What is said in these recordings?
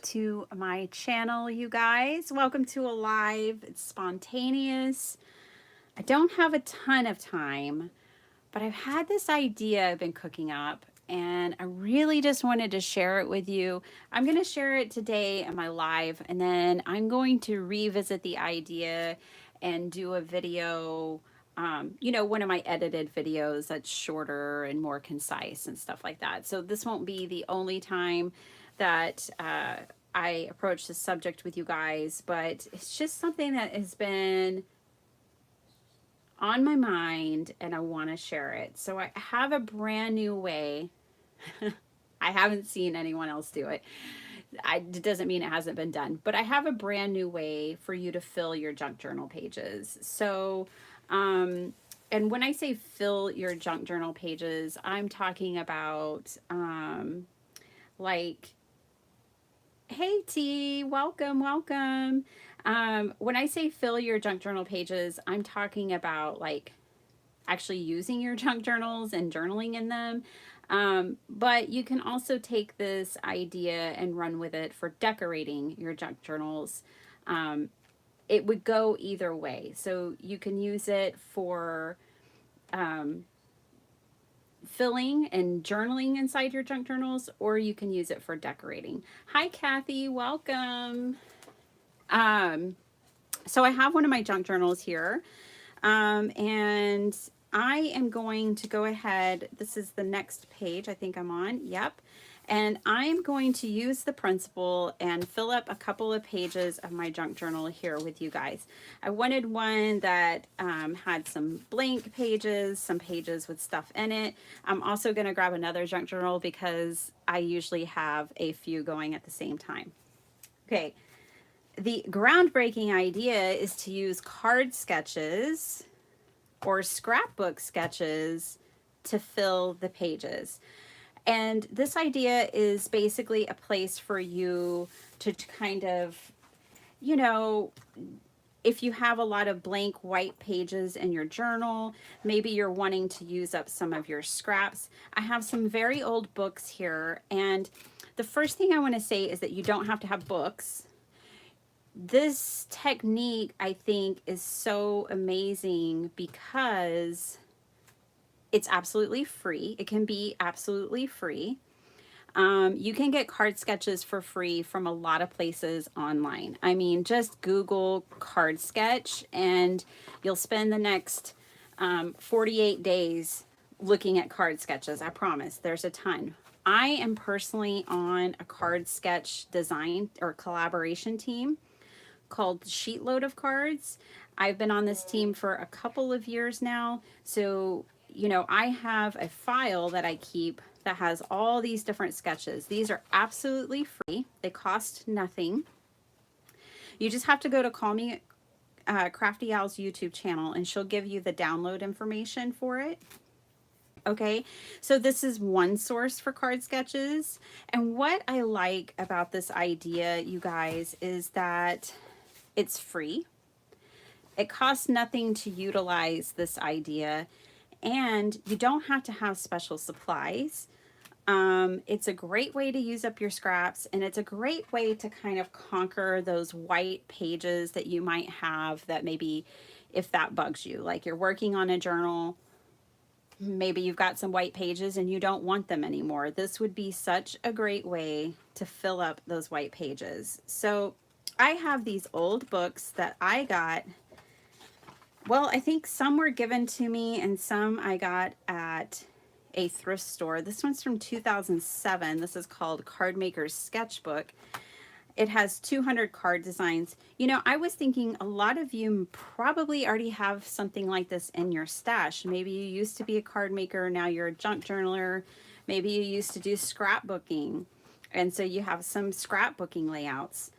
To my channel, you guys. Welcome to a live. It's spontaneous. I don't have a ton of time, but I've had this idea I've been cooking up and I really just wanted to share it with you. I'm going to share it today in my live, and then I'm going to revisit the idea and do a video, one of my edited videos that's shorter and more concise and stuff like that. So this won't be the only time that I approach this subject with you guys, but it's just something that has been on my mind and I want to share it. So I have a brand new way. I haven't seen anyone else do it. It doesn't mean it hasn't been done, but I have a brand new way for you to fill your junk journal pages. So, and when I say fill your junk journal pages, I'm talking about like, hey T, welcome, welcome. When I say fill your junk journal pages, I'm talking about like actually using your junk journals and journaling in them. But you can also take this idea and run with it for decorating your junk journals. It would go either way. So you can use it for filling and journaling inside your junk journals, or you can use it for decorating. Hi, Kathy. Welcome. So I have one of my junk journals here, and I am going to go ahead. This is the next page I think I'm on. Yep. And I'm going to use the principle and fill up a couple of pages of my junk journal here with you guys. I wanted one that had some blank pages, some pages with stuff in it. I'm also going to grab another junk journal because I usually have a few going at the same time. Okay. The groundbreaking idea is to use card sketches or scrapbook sketches to fill the pages. And this idea is basically a place for you to kind of, you know, if you have a lot of blank white pages in your journal, maybe you're wanting to use up some of your scraps. I have some very old books here. And the first thing I want to say is that you don't have to have books. This technique, I think, is so amazing because it's absolutely free. It can be absolutely free. You can get card sketches for free from a lot of places online. I mean, just Google card sketch and you'll spend the next 48 days looking at card sketches. I promise, there's a ton. I am personally on a card sketch design or collaboration team called Sheetload of Cards. I've been on this team for a couple of years now. So, I have a file that I keep that has all these different sketches. These are absolutely free. They cost nothing. You just have to go to Call Me Crafty Owl's YouTube channel and she'll give you the download information for it. Okay, so this is one source for card sketches. And what I like about this idea, you guys, is that it's free. It costs nothing to utilize this idea, and you don't have to have special supplies. It's a great way to use up your scraps, and it's a great way to kind of conquer those white pages that you might have that maybe if that bugs you, like you're working on a journal, maybe you've got some white pages and you don't want them anymore. This would be such a great way to fill up those white pages. So I have these old books that I got. Well, I think some were given to me and some I got at a thrift store. This one's from 2007. This is called Card Maker's Sketchbook. It has 200 card designs. I was thinking a lot of you probably already have something like this in your stash. Maybe you used to be a card maker, now you're a junk journaler. Maybe you used to do scrapbooking, and so you have some scrapbooking layouts.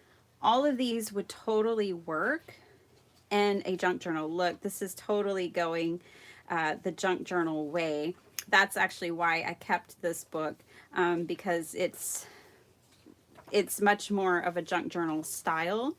All of these would totally work in a junk journal. Look, this is totally going the junk journal way. That's actually why I kept this book, because it's much more of a junk journal style.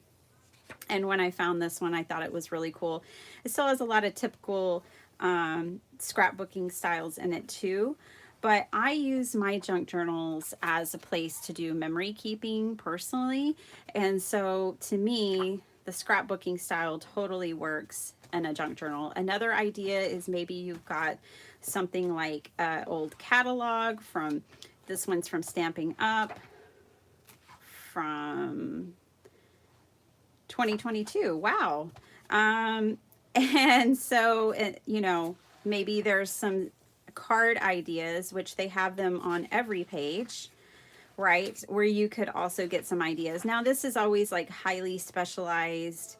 And when I found this one, I thought it was really cool. It still has a lot of typical scrapbooking styles in it too, but I use my junk journals as a place to do memory keeping personally. And so to me, the scrapbooking style totally works in a junk journal. Another idea is maybe you've got something like an old catalog from, this one's from Stamping Up from 2022. Wow. And so, you know, maybe there's some card ideas, which they have them on every page, right? Where you could also get some ideas. Now, this is always like highly specialized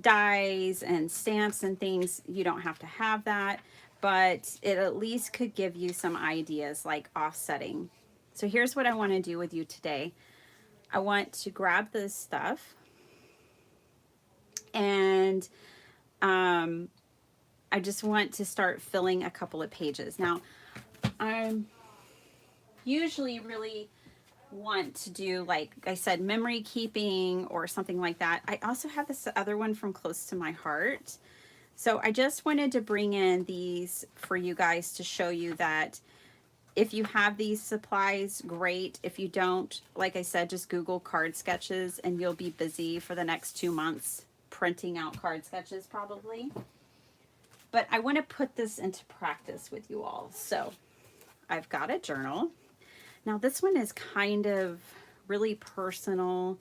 dies and stamps and things. You don't have to have that, but it at least could give you some ideas like offsetting. So here's what I want to do with you today. I want to grab this stuff and I just want to start filling a couple of pages. Now, I'm usually really want to do, like I said, memory keeping or something like that. I also have this other one from Close to My Heart. So I just wanted to bring in these for you guys to show you that if you have these supplies, great. If you don't, like I said, just Google card sketches and you'll be busy for the next 2 months printing out card sketches probably. But I want to put this into practice with you all. So I've got a journal. Now this one is kind of really personal.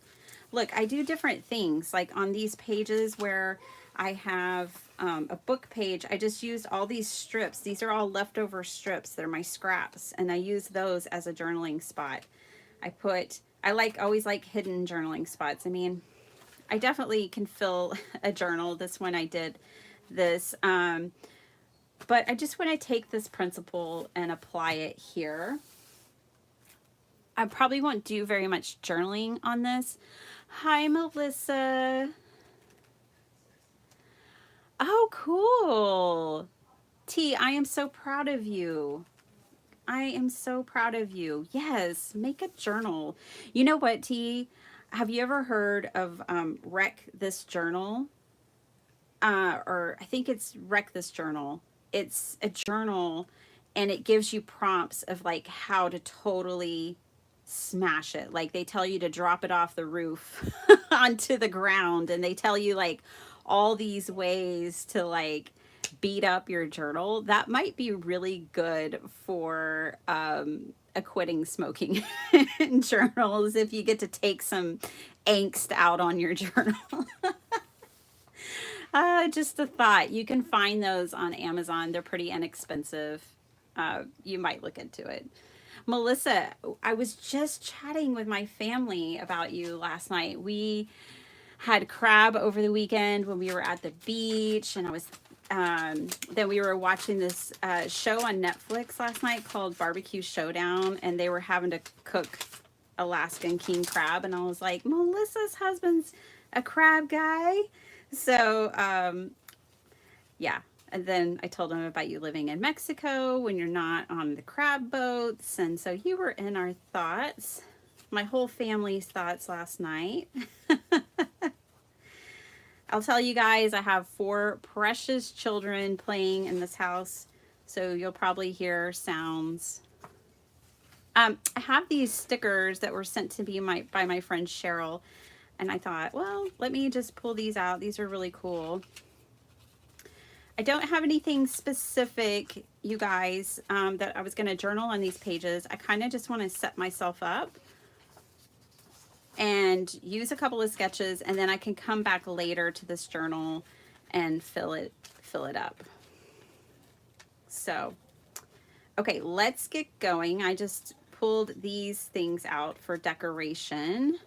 Look, I do different things like on these pages where I have a book page. I just used all these strips. These are all leftover strips. They're my scraps, and I use those as a journaling spot. I always like hidden journaling spots. I mean, I definitely can fill a journal. This one I did this, but I just want to take this principle and apply it here. I probably won't do very much journaling on this. Hi, Melissa. Oh, cool. T, I am so proud of you. I am so proud of you. Yes, make a journal. You know what, T? Have you ever heard of Wreck This Journal? Or I think it's Wreck This Journal. It's a journal and it gives you prompts of like how to totally smash it. Like they tell you to drop it off the roof onto the ground, and they tell you like all these ways to like beat up your journal. That might be really good for quitting smoking journals if you get to take some angst out on your journal. Just a thought. You can find those on Amazon. They're pretty inexpensive. You might look into it. Melissa, I was just chatting with my family about you last night. We had crab over the weekend when we were at the beach, and then we were watching this show on Netflix last night called Barbecue Showdown, and they were having to cook Alaskan king crab, and I was like, Melissa's husband's a crab guy. So, yeah. And then I told him about you living in Mexico when you're not on the crab boats. And so you were in our thoughts, my whole family's thoughts last night. I'll tell you guys, I have 4 precious children playing in this house. So you'll probably hear sounds. I have these stickers that were sent to me by my friend Cheryl. And I thought, well, let me just pull these out. These are really cool. I don't have anything specific, you guys, that I was going to journal on these pages. I kind of just want to set myself up and use a couple of sketches, and then I can come back later to this journal and fill it up. So, okay, let's get going. I just pulled these things out for decoration.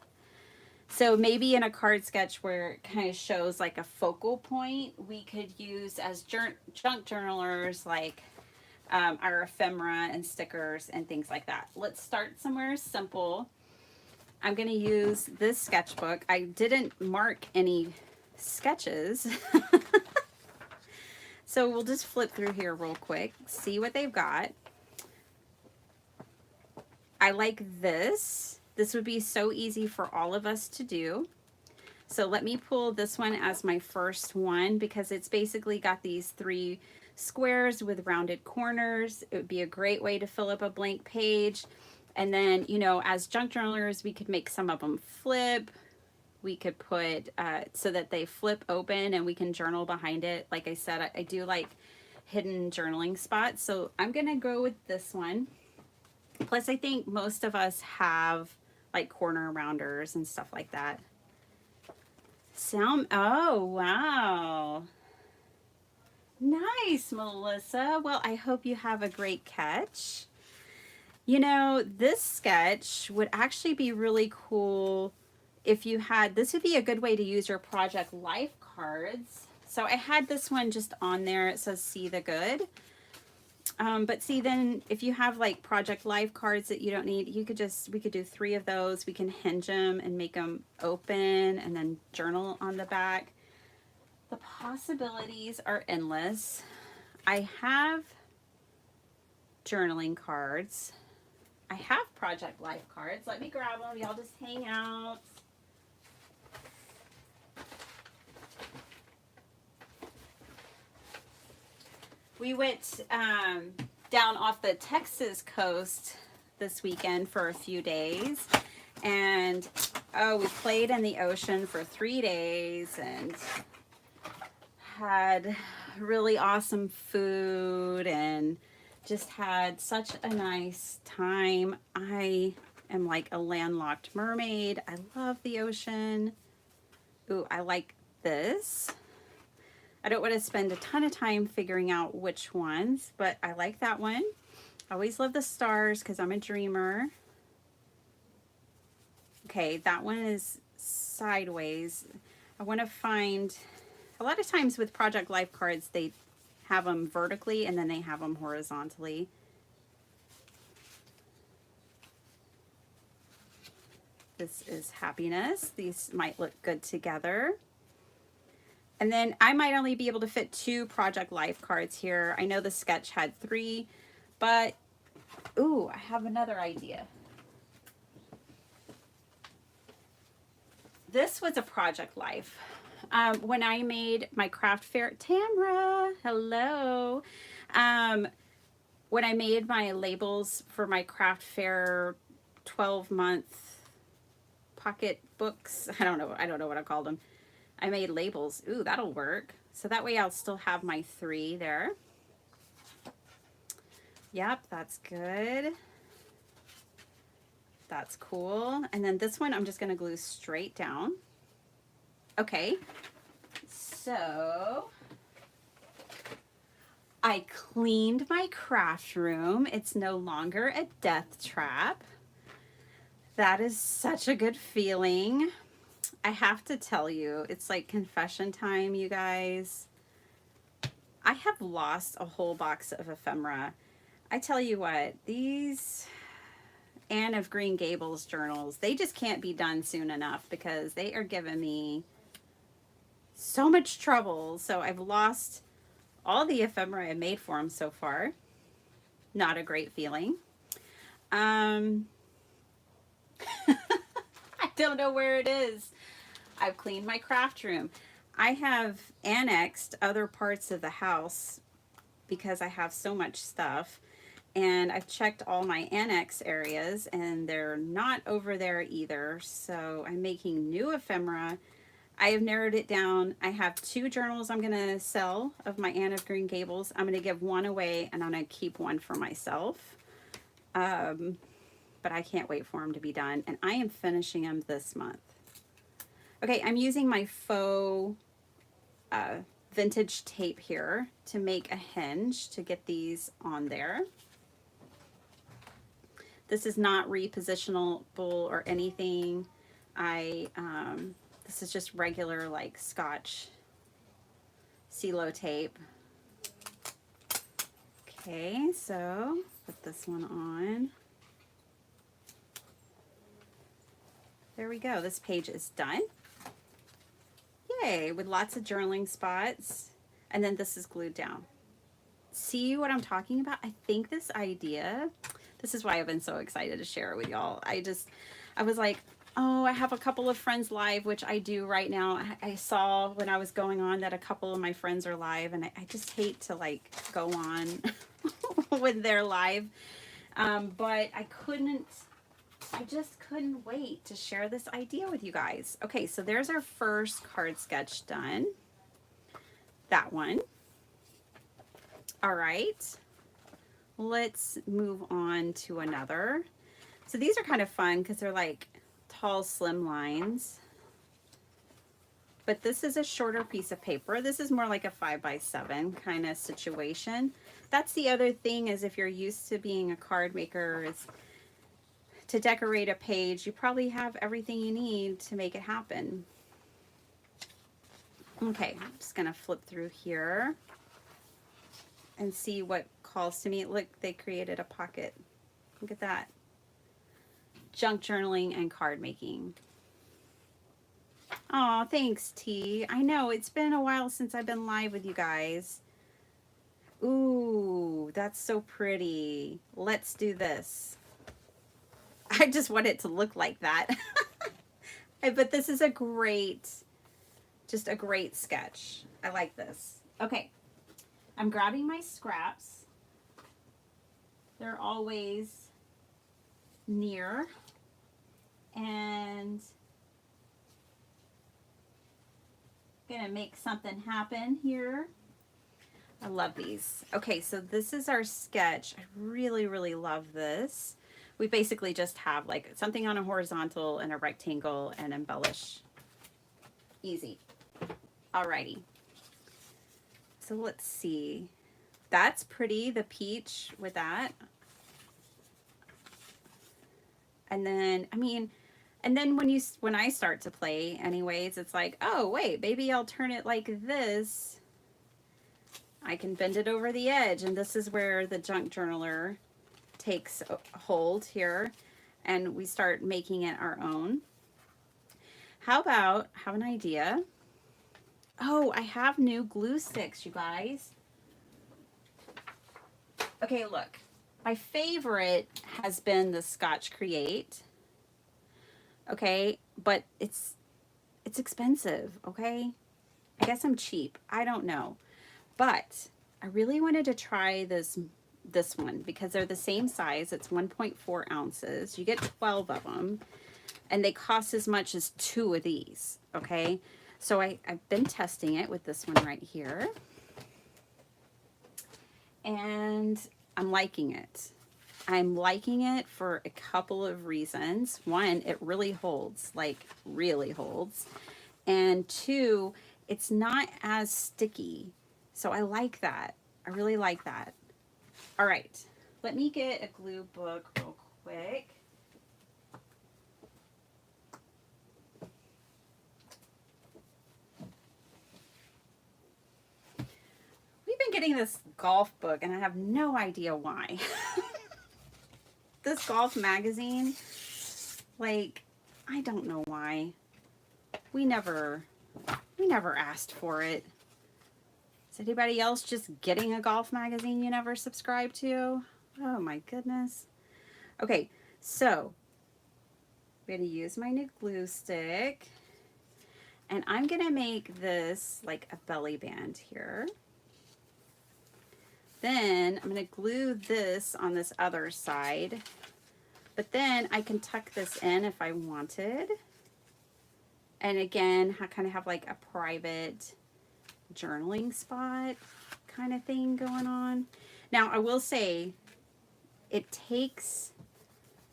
So maybe in a card sketch where it kind of shows like a focal point, we could use as junk journalers like our ephemera and stickers and things like that. Let's start somewhere simple. I'm going to use this sketchbook. I didn't mark any sketches. So we'll just flip through here real quick, see what they've got. I like this. This would be so easy for all of us to do. So let me pull this one as my first one because it's basically got these 3 squares with rounded corners. It would be a great way to fill up a blank page. And then, you know, as junk journalers, we could make some of them flip. We could put so that they flip open and we can journal behind it. Like I said, I do like hidden journaling spots. So I'm going to go with this one. Plus, I think most of us have like corner rounders and stuff like that. Oh, wow. Nice, Melissa. Well, I hope you have a great catch. You know, this sketch would actually be really cool if you had, this would be a good way to use your project life cards. So I had this one just on there. It says see the good. But see, then if you have like project life cards that you don't need, you could just, we could do 3 of those. We can hinge them and make them open and then journal on the back. The possibilities are endless. I have journaling cards. I have project life cards. Let me grab them. Y'all just hang out. We went down off the Texas coast this weekend for a few days. And, oh, we played in the ocean for 3 days and had really awesome food and just had such a nice time. I am like a landlocked mermaid. I love the ocean. Ooh, I like this. I don't want to spend a ton of time figuring out which ones, but I like that one. I always love the stars because I'm a dreamer. Okay, that one is sideways. I want to find, a lot of times with project life cards, they have them vertically and then they have them horizontally. This is happiness. These might look good together. And then I might only be able to fit 2 project life cards here. I know the sketch had 3, but, ooh, I have another idea. This was a project life. When I made my craft fair, Tamra, hello. When I made my labels for my craft fair 12-month pocket books, I don't know what I called them. I made labels. Ooh, that'll work. So that way I'll still have my 3 there. Yep, that's good. That's cool. And then this one I'm just going to glue straight down. Okay. So I cleaned my craft room. It's no longer a death trap. That is such a good feeling. I have to tell you, it's like confession time, you guys. I have lost a whole box of ephemera. I tell you what, these Anne of Green Gables journals, they just can't be done soon enough because they are giving me so much trouble. So I've lost all the ephemera I made for them so far. Not a great feeling. I don't know where it is. I've cleaned my craft room. I have annexed other parts of the house because I have so much stuff. And I've checked all my annex areas and they're not over there either. So I'm making new ephemera. I have narrowed it down. I have 2 journals I'm going to sell of my Anne of Green Gables. I'm going to give 1 away and I'm going to keep 1 for myself. But I can't wait for them to be done. And I am finishing them this month. Okay, I'm using my faux vintage tape here to make a hinge to get these on there. This is not repositionable or anything. This is just regular like Scotch CeeLo tape. Okay, so put this one on. There we go. This page is done. Yay, with lots of journaling spots. And then this is glued down. See what I'm talking about? I think this idea, this is why I've been so excited to share it with y'all. I was like, Oh, I have a couple of friends live, which I do right now. I saw when I was going on that a couple of my friends are live, and I just hate to like go on when they're live. But I just couldn't wait to share this idea with you guys. Okay, so there's our first card sketch done. That one. All right. Let's move on to another. So these are kind of fun because they're like tall, slim lines. But this is a shorter piece of paper. This is more like a 5x7 kind of situation. That's the other thing, is if you're used to being a card maker, is to decorate a page, you probably have everything you need to make it happen. Okay, I'm just gonna flip through here and see what calls to me. Look, they created a pocket. Look at that. Junk journaling and card making. Oh, thanks, T. I know, it's been a while since I've been live with you guys. Ooh, that's so pretty. Let's do this. I just want it to look like that. But this is a great, just a great sketch. I like this. Okay, I'm grabbing my scraps. They're always near. And gonna make something happen here. I love these. Okay, so this is our sketch. I really, really love this. We basically just have like something on a horizontal and a rectangle and embellish. Easy. Alrighty. So let's see. That's pretty, the peach with that. And then, I mean, and then when I start to play anyways, it's like, oh wait, maybe I'll turn it like this. I can bend it over the edge, and this is where the junk journaler takes hold here, and we start making it our own. How about, have an idea. Oh, I have new glue sticks, you guys. Okay, look. My favorite has been the Scotch Create. Okay, but it's expensive, okay? I guess I'm cheap. I don't know. But I really wanted to try this one because they're the same size. It's 1.4 ounces. You get 12 of them, and they cost as much as 2 of these, okay? So I've been testing it with this one right here, and I'm liking it. I'm liking it for a couple of reasons. One, it really holds, like really holds. And two, it's not as sticky. So I like that. I really like that. All right, let me get a glue book real quick. We've been getting this golf book, and I have no idea why. This golf magazine, like, I don't know why. We never asked for it. Is anybody else just getting a golf magazine you never subscribed to? Oh my goodness. Okay, so I'm going to use my new glue stick, and I'm going to make this like a belly band here. Then I'm going to glue this on this other side, but then I can tuck this in if I wanted. And again, I kind of have like a private journaling spot kind of thing going on. Now, I will say it takes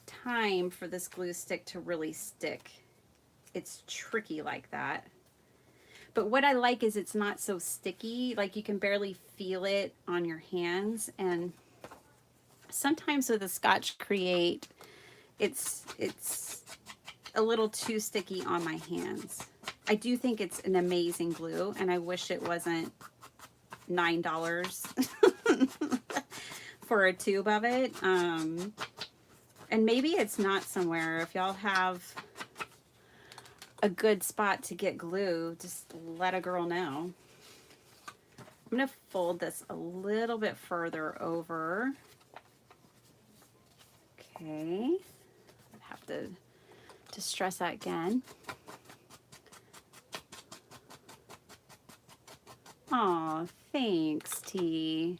time for this glue stick to really stick. It's tricky like that. But what I like is it's not so sticky, like you can barely feel it on your hands. And sometimes with a Scotch Create, it's a little too sticky on my hands. I do think it's an amazing glue, and I wish it wasn't $9 for a tube of it. And maybe it's not somewhere. If y'all have a good spot to get glue, just let a girl know. I'm going to fold this a little bit further over. Okay. I have to to stress that again. Aw, thanks, T.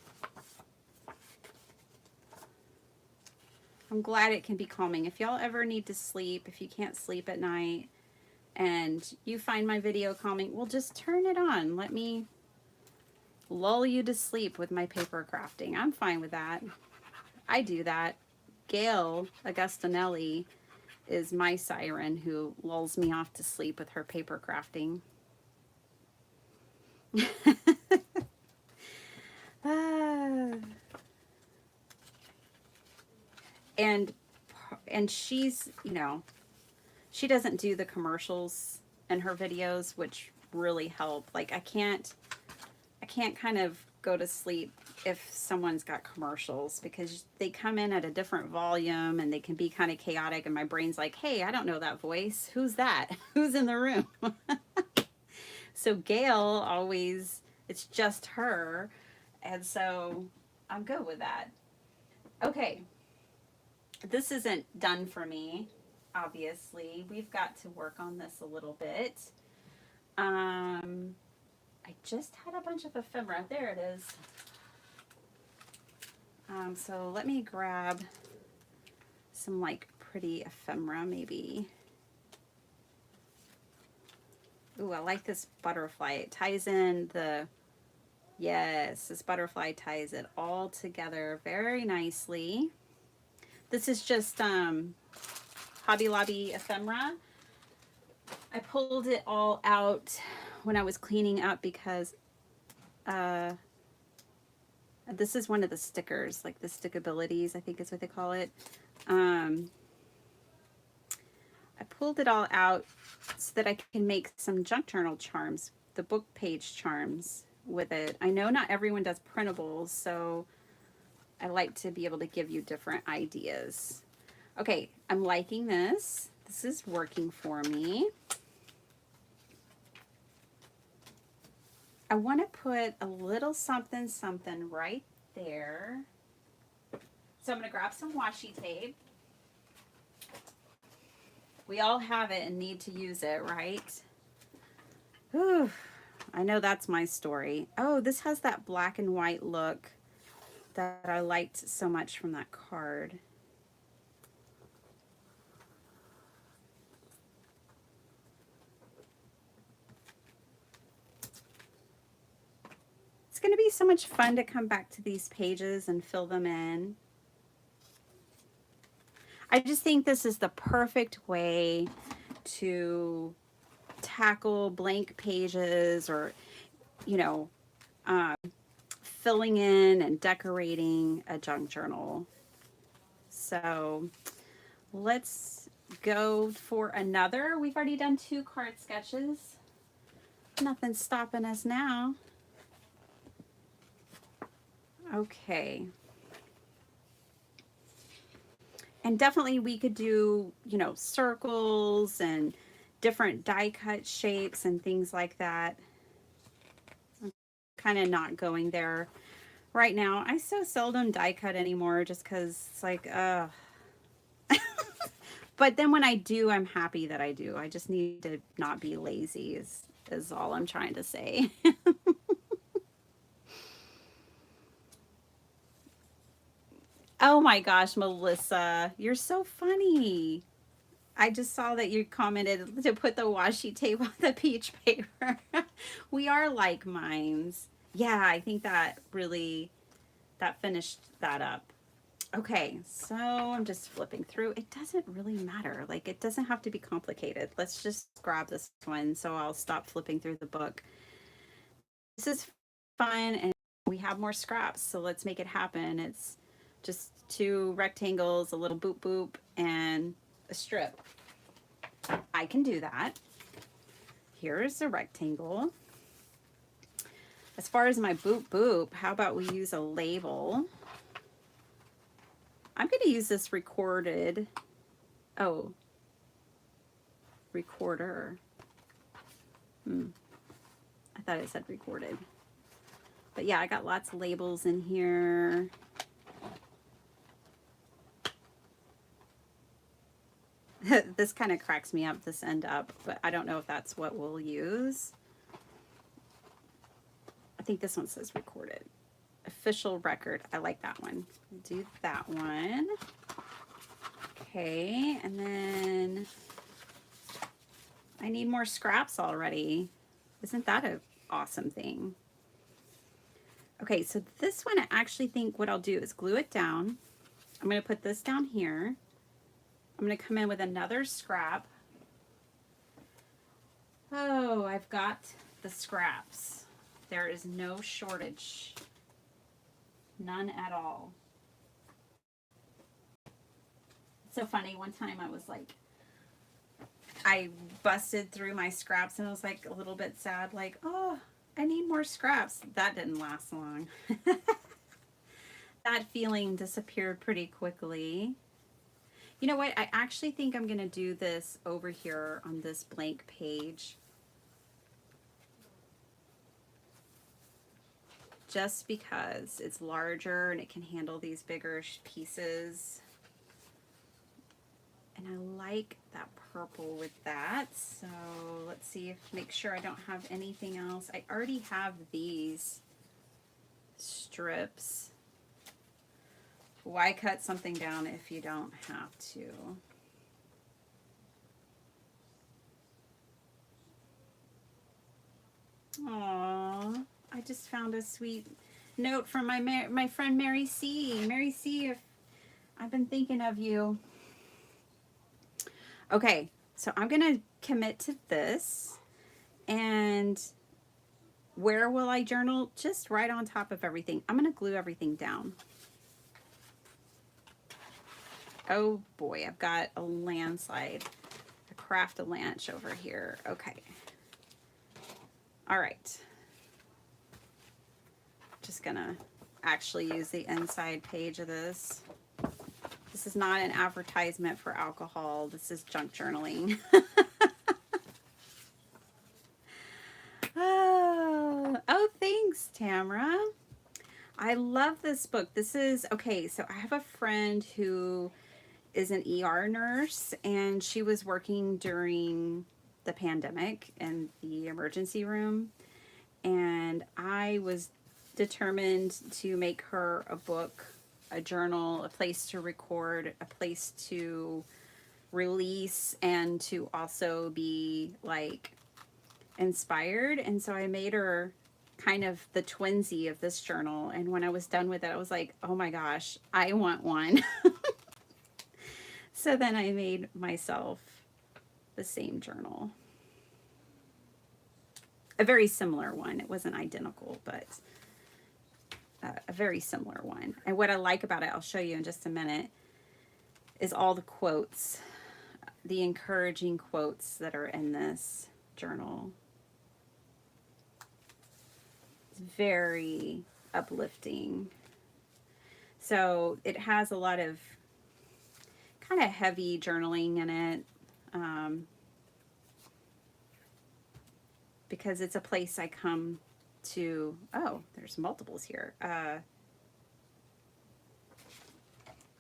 I'm glad it can be calming. If y'all ever need to sleep, if you can't sleep at night and you find my video calming, well, just turn it on. Let me lull you to sleep with my paper crafting. I'm fine with that. I do that. Gail Augustinelli is my siren who lulls me off to sleep with her paper crafting. And she's, you know, she doesn't do the commercials in her videos, which really help. Like I can't kind of go to sleep if someone's got commercials because they come in at a different volume and they can be kind of chaotic and my brain's like, hey, I don't know that voice. Who's that? Who's in the room? So Gail always, it's just her. And so I'm good with that. Okay. This isn't done for me, obviously. We've got to work on this a little bit. I just had a bunch of ephemera. There it is. So let me grab some like pretty ephemera maybe. Ooh, I like this butterfly. It ties in the, yes, this butterfly ties it all together very nicely. This is just Hobby Lobby ephemera. I pulled it all out when I was cleaning up because this is one of the stickers, like the stickabilities, I think is what they call it. I pulled it all out so that I can make some junk journal charms, the book page charms with it. I know not everyone does printables, so I like to be able to give you different ideas. Okay, I'm liking this. This is working for me. I want to put a little something something right there. So I'm going to grab some washi tape. We all have it and need to use it, right? Whew, I know that's my story. Oh, this has that black and white look that I liked so much from that card. It's going to be so much fun to come back to these pages and fill them in. I just think this is the perfect way to tackle blank pages or, you know, filling in and decorating a junk journal. So let's go for another. We've already done 2 card sketches. Nothing's stopping us now. Okay. And definitely we could do, you know, circles and different die cut shapes and things like that. I'm kind of not going there right now. I so seldom die cut anymore just because it's like, but then when I do, I'm happy that I do. I just need to not be lazy is all I'm trying to say. Oh my gosh, Melissa, you're so funny. I just saw that you commented to put the washi tape on the peach paper. We are like minds. Yeah, I think that really, that finished that up. Okay, so I'm just flipping through. It doesn't really matter. Like, it doesn't have to be complicated. Let's just grab this one. So I'll stop flipping through the book. This is fun, and we have more scraps. So let's make it happen. It's just 2 rectangles, a little boop boop, and a strip. I can do that. Here's a rectangle. As far as my boop boop, how about we use a label? I'm going to use this recorded. Oh, recorder. I thought it said recorded. But yeah, I got lots of labels in here. This kind of cracks me up, this end up, but I don't know if that's what we'll use. I think this one says recorded. Official record. I like that one. Do that one. Okay, and then I need more scraps already. Isn't that an awesome thing? Okay, so this one I actually think what I'll do is glue it down. I'm going to put this down here. I'm going to come in with another scrap. Oh, I've got the scraps. There is no shortage. None at all. It's so funny. One time I was like, I busted through my scraps and I was like a little bit sad, like, oh, I need more scraps. That didn't last long. That feeling disappeared pretty quickly. You know what? I actually think I'm going to do this over here on this blank page. Just because it's larger and it can handle these bigger pieces. And I like that purple with that. So let's see if, make sure I don't have anything else. I already have these strips. Why cut something down if you don't have to? Aww, I just found a sweet note from my friend Mary C. Mary C, if I've been thinking of you. Okay, so I'm gonna commit to this, and where will I journal? Just right on top of everything. I'm gonna glue everything down. Oh boy, I've got a landslide, a craft-a-lanch over here. Okay. All right. Just gonna actually use the inside page of this. This is not an advertisement for alcohol. This is junk journaling. Oh, thanks, Tamara. I love this book. This is, okay, so I have a friend who is an ER nurse, and she was working during the pandemic in the emergency room, and I was determined to make her a book, a journal, a place to record, a place to release, and to also be like inspired. And so I made her kind of the twinsy of this journal, and when I was done with it, I was like, oh my gosh, I want one. So then I made myself the same journal. A very similar one. It wasn't identical, but a very similar one. And what I like about it, I'll show you in just a minute, is all the quotes, the encouraging quotes that are in this journal. It's very uplifting. So it has a lot of kind of heavy journaling in it, because it's a place I come to. Oh, there's multiples here.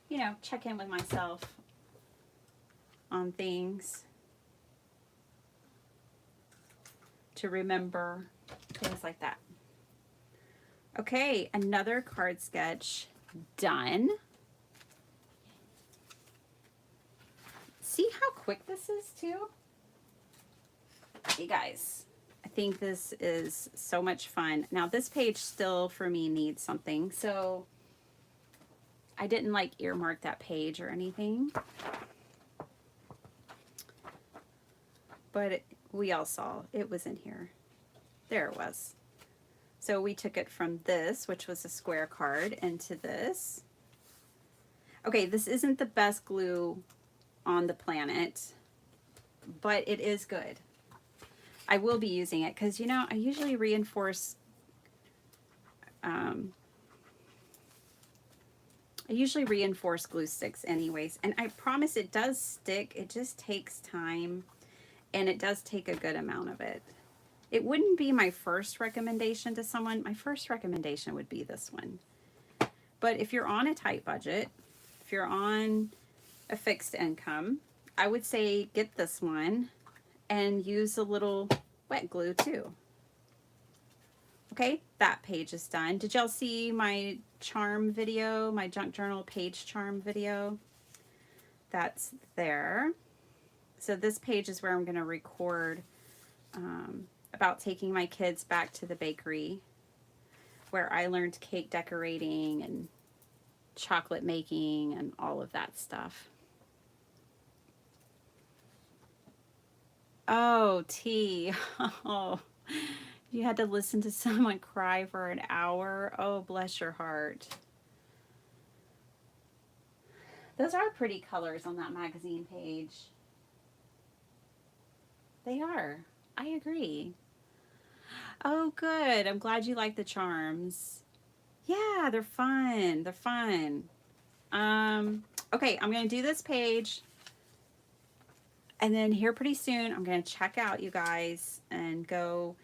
You know, check in with myself on things, to remember things like that. Okay, another card sketch done. See how quick this is too? You guys, I think this is so much fun. Now this page still for me needs something, so I didn't like earmark that page or anything, but we all saw it was in here. There it was. So we took it from this, which was a square card, into this. Okay, this isn't the best glue on the planet, but it is good. I will be using it because, you know, I usually reinforce glue sticks anyways, and I promise it does stick. It just takes time, and it does take a good amount of it. It wouldn't be my first recommendation to someone. My first recommendation would be this one. But if you're on a tight budget, if you're on a fixed income, I would say get this one and use a little wet glue too. Okay, that page is done. Did y'all see my charm video, my junk journal page charm video? That's there. So this page is where I'm going to record about taking my kids back to the bakery where I learned cake decorating and chocolate making and all of that stuff. Oh, T. Oh, you had to listen to someone cry for an hour. Oh, bless your heart. Those are pretty colors on that magazine page. They are. I agree. Oh, good. I'm glad you like the charms. Yeah, they're fun. They're fun. Okay, I'm going to do this page. And then here pretty soon, I'm going to check out, you guys, and go.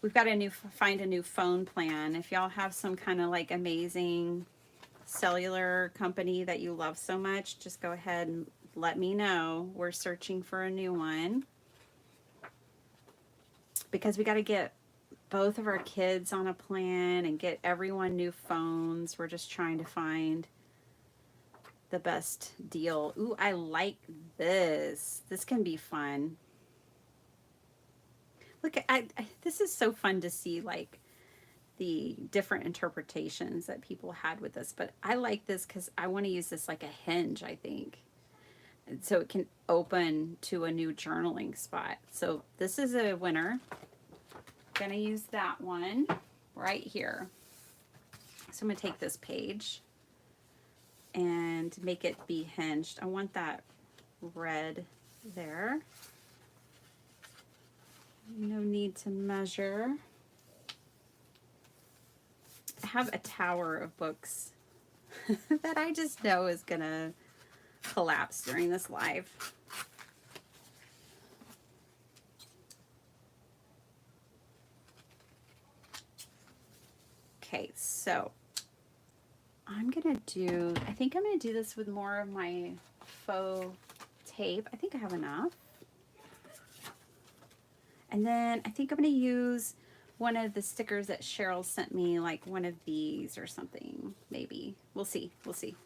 We've got to find a new phone plan. If y'all have some kind of like amazing cellular company that you love so much, just go ahead and let me know. We're searching for a new one because we got to get both of our kids on a plan and get everyone new phones. We're just trying to find the best deal. Ooh, I like this. This can be fun. Look, this is so fun to see, like, the different interpretations that people had with this. But I like this because I want to use this like a hinge, I think. And so it can open to a new journaling spot. So this is a winner. Gonna use that one right here. So I'm gonna take this page and make it be hinged. I want that red there. No need to measure. I have a tower of books that I just know is gonna collapse during this live. Okay, so I think I'm gonna do this with more of my faux tape. I think I have enough. And then I think I'm gonna use one of the stickers that Cheryl sent me, like one of these or something, maybe. We'll see, we'll see.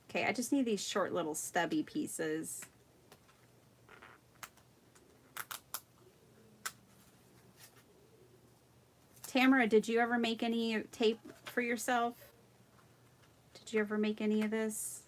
Okay, I just need these short little stubby pieces. Tamara, did you ever make any tape for yourself? Did you ever make any of this?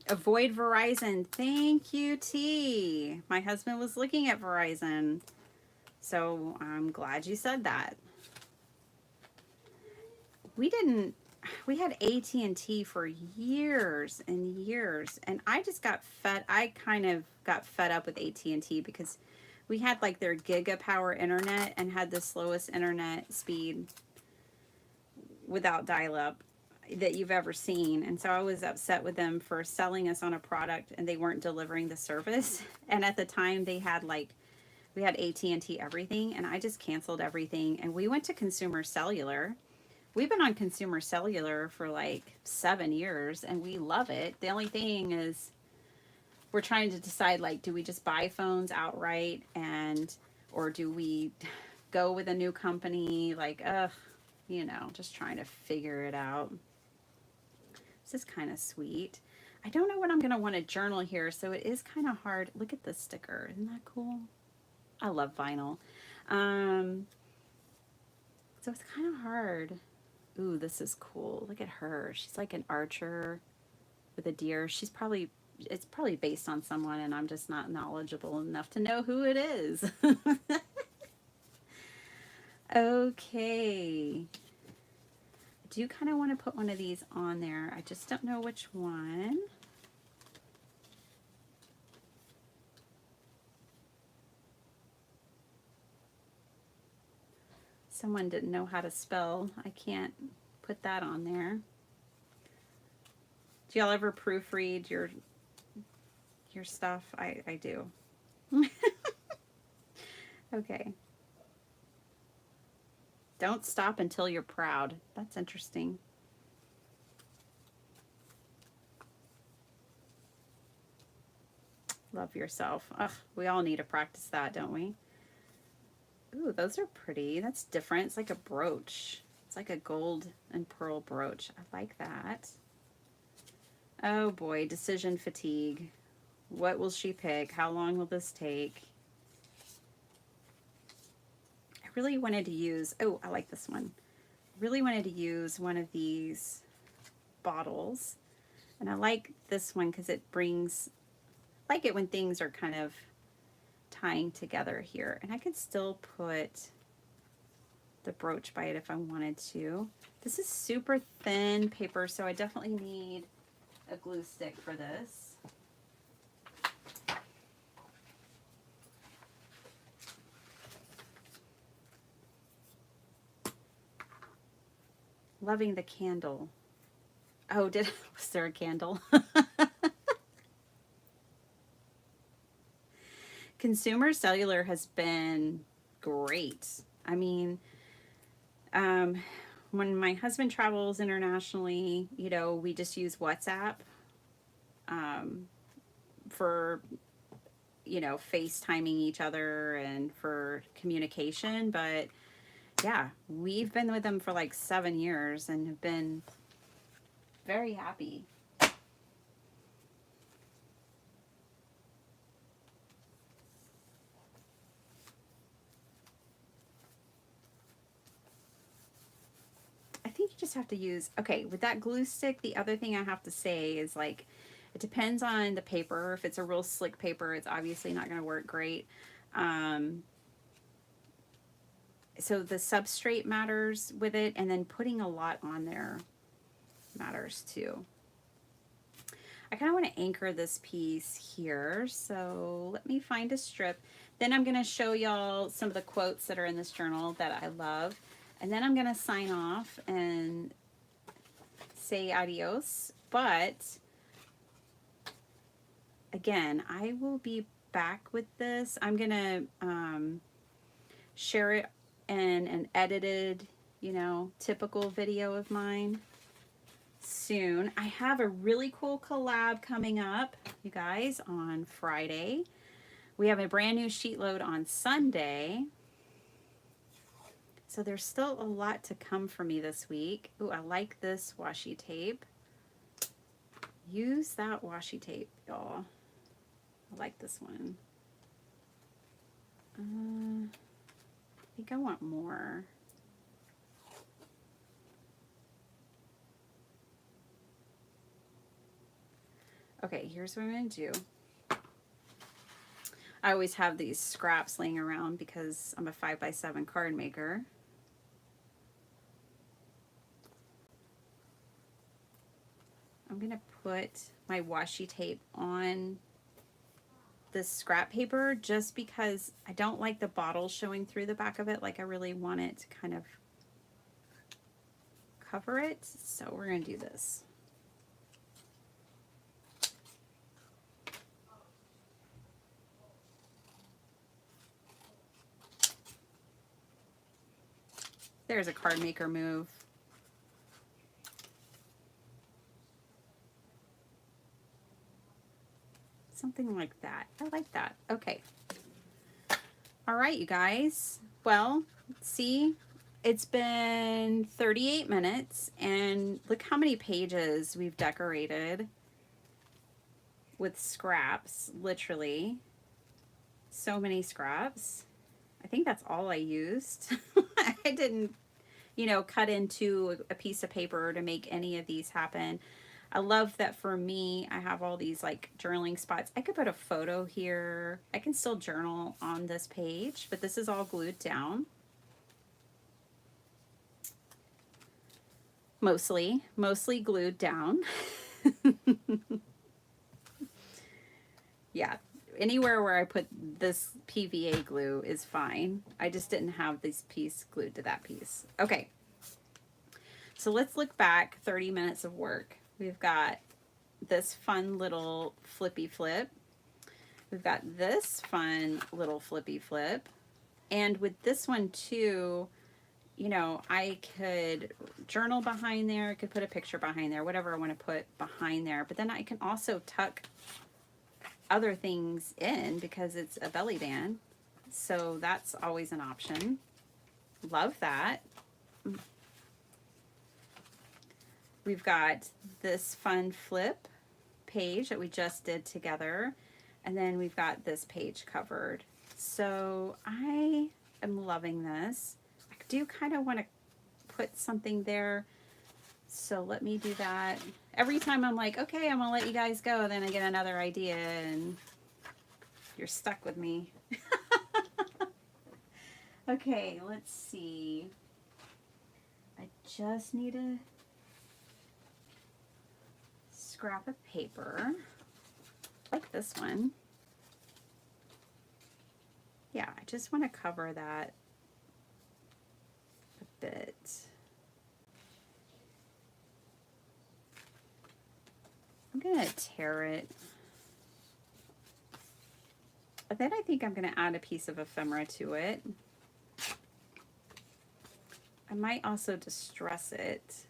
Avoid Verizon. Thank you, T. My husband was looking at Verizon. So I'm glad you said that. We had AT&T for years and years, and I kind of got fed up with AT&T because we had like their giga power internet and had the slowest internet speed without dial-up that you've ever seen. And so I was upset with them for selling us on a product and they weren't delivering the service. And at the time we had AT&T everything, and I just canceled everything and we went to Consumer Cellular. We've been on Consumer Cellular for like 7 years and we love it. The only thing is we're trying to decide, like, do we just buy phones outright or do we go with a new company? Like, just trying to figure it out. This is kind of sweet. I don't know what I'm going to want to journal here, so it is kind of hard. Look at this sticker. Isn't that cool? I love vinyl. So it's kind of hard. Ooh, this is cool. Look at her. She's like an archer with a deer. It's probably based on someone, and I'm just not knowledgeable enough to know who it is. Okay. I do kind of want to put one of these on there. I just don't know which one. Someone didn't know how to spell. I can't put that on there. Do y'all ever proofread your your stuff? I do. Okay. Don't stop until you're proud. That's interesting. Love yourself. Ugh, we all need to practice that, don't we? Ooh, those are pretty. That's different. It's like a brooch. It's like a gold and pearl brooch. I like that. Oh boy, decision fatigue. What will she pick? How long will this take? I really wanted to use, oh, I like this one. Really wanted to use one of these bottles. And I like this one because it brings, I like it when things are kind of tying together here. And I could still put the brooch by it if I wanted to. This is super thin paper, so I definitely need a glue stick for this. Loving the candle. Oh, was there a candle? Consumer cellular has been great. I mean, when my husband travels internationally, you know, we just use WhatsApp for, you know, FaceTiming each other and for communication. But yeah, we've been with them for like 7 years and have been very happy. I think you just have to use, okay, with that glue stick, the other thing I have to say is like, it depends on the paper. If it's a real slick paper, it's obviously not going to work great. So the substrate matters with it, and then putting a lot on there matters too. I kind of want to anchor this piece here, so let me find a strip. Then I'm going to show y'all some of the quotes that are in this journal that I love, and then I'm going to sign off and say adios. But again, I will be back with this. I'm going to share it in an edited, you know, typical video of mine soon. I have a really cool collab coming up, you guys, on Friday. We have a brand new sheet load on Sunday. So there's still a lot to come for me this week. Ooh, I like this washi tape. Use that washi tape, y'all. I like this one. I think I want more. Okay, here's what I'm going to do. I always have these scraps laying around because I'm a 5x7 card maker. I'm going to put my washi tape on this scrap paper just because I don't like the bottle showing through the back of it. Like I really want it to kind of cover it. So we're going to do this. There's a card maker move. Something like that. I like that. Okay. All right, you guys. Well, see, it's been 38 minutes and look how many pages we've decorated with scraps, literally. So many scraps. I think that's all I used. I didn't, you know, cut into a piece of paper to make any of these happen. I love that for me, I have all these like journaling spots. I could put a photo here. I can still journal on this page, but this is all glued down. Mostly glued down. Yeah, anywhere where I put this PVA glue is fine. I just didn't have this piece glued to that piece. Okay, so let's look back 30 minutes of work. We've got this fun little flippy flip. We've got this fun little flippy flip. And with this one too, you know, I could journal behind there. I could put a picture behind there, whatever I want to put behind there. But then I can also tuck other things in because it's a belly band. So that's always an option. Love that. We've got this fun flip page that we just did together. And then we've got this page covered. So I am loving this. I do kind of want to put something there. So let me do that. Every time I'm like, okay, I'm gonna let you guys go, then I get another idea and you're stuck with me. Okay, let's see. I just need a scrap of paper, like this one. Yeah, I just want to cover that a bit. I'm gonna tear it. But then I think I'm gonna add a piece of ephemera to it. I might also distress it.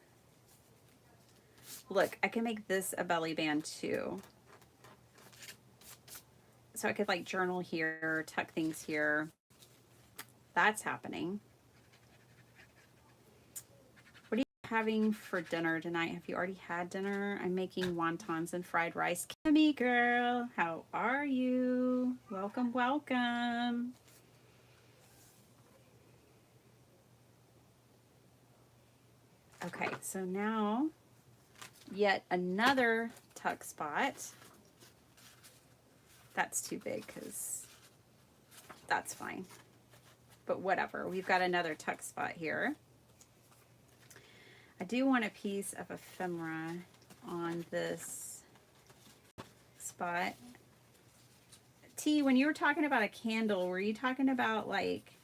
Look, I can make this a belly band too. So I could like journal here, tuck things here. That's happening. What are you having for dinner tonight? Have you already had dinner? I'm making wontons and fried rice. Kimmy girl, how are you? Welcome, welcome. Okay, so now yet another tuck spot. That's too big because that's fine. But whatever, we've got another tuck spot here. I do want a piece of ephemera on this spot. T, when you were talking about a candle, were you talking about like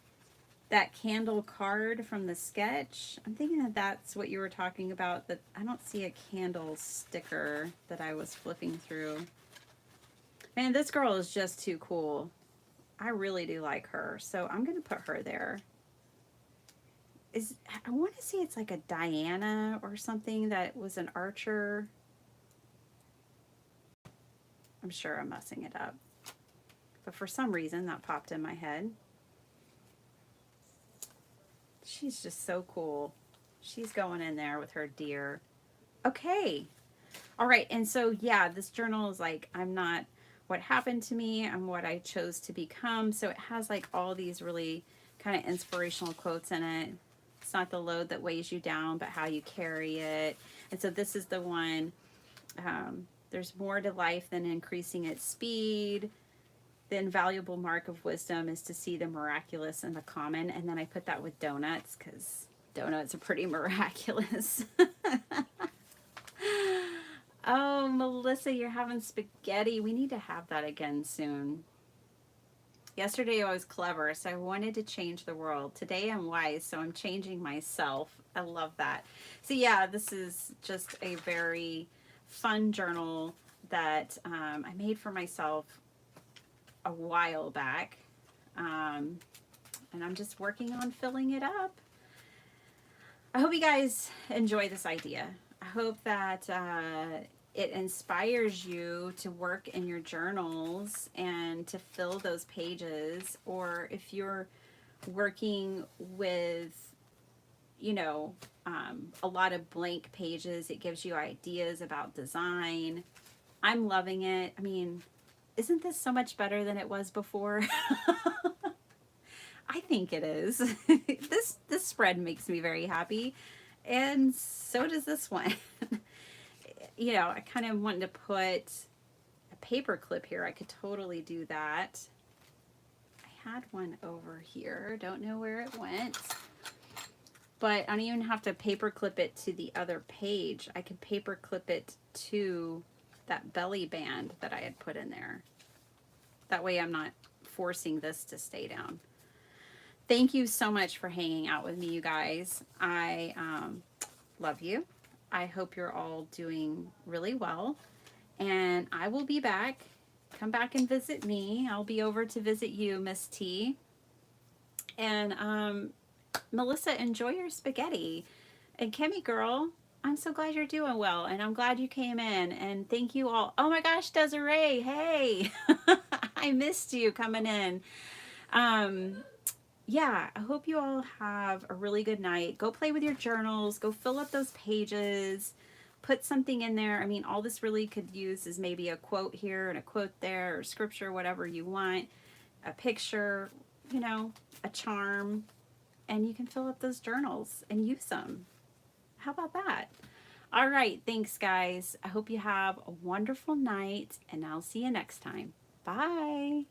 that candle card from the sketch? I'm thinking that that's what you were talking about. That I don't see a candle sticker that I was flipping through. Man, this girl is just too cool. I really do like her, so I'm gonna put her there. I want to say it's like a Diana or something that was an archer. I'm sure I'm messing it up, but for some reason that popped in my head. She's just so cool. She's going in there with her deer. Okay. All right. And so, yeah, this journal is like, I'm not what happened to me. I'm what I chose to become. So it has like all these really kind of inspirational quotes in it. It's not the load that weighs you down, but how you carry it. And so this is the one, there's more to life than increasing its speed. The invaluable mark of wisdom is to see the miraculous in the common. And then I put that with donuts because donuts are pretty miraculous. Oh, Melissa, you're having spaghetti. We need to have that again soon. Yesterday I was clever, so I wanted to change the world. Today I'm wise, so I'm changing myself. I love that. So yeah, this is just a very fun journal that I made for myself a while back, and I'm just working on filling it up. I hope you guys enjoy this idea. I hope that it inspires you to work in your journals and to fill those pages, or if you're working with, you know, a lot of blank pages, it gives you ideas about design. I'm loving it. I mean, isn't this so much better than it was before? I think it is. This spread makes me very happy, and so does this one. You know, I kind of wanted to put a paper clip here. I could totally do that. I had one over here. Don't know where it went. But I don't even have to paper clip it to the other page. I could paper clip it to that belly band that I had put in there. That way I'm not forcing this to stay down. Thank you so much for hanging out with me, you guys. I love you. I hope you're all doing really well. And I will be back come back and visit me. I'll be over to visit you, Miss T. And Melissa, enjoy your spaghetti. And Kimmy girl, I'm so glad you're doing well, and I'm glad you came in. And thank you all. Oh my gosh, Desiree, hey, I missed you coming in. Um, yeah, I hope you all have a really good night. Go play with your journals. Go fill up those pages. Put something in there. I mean, all this really could use is maybe a quote here and a quote there, or scripture, whatever you want, a picture, you know, a charm, and you can fill up those journals and use them. How about that? All right, thanks, guys. I hope you have a wonderful night, and I'll see you next time. Bye.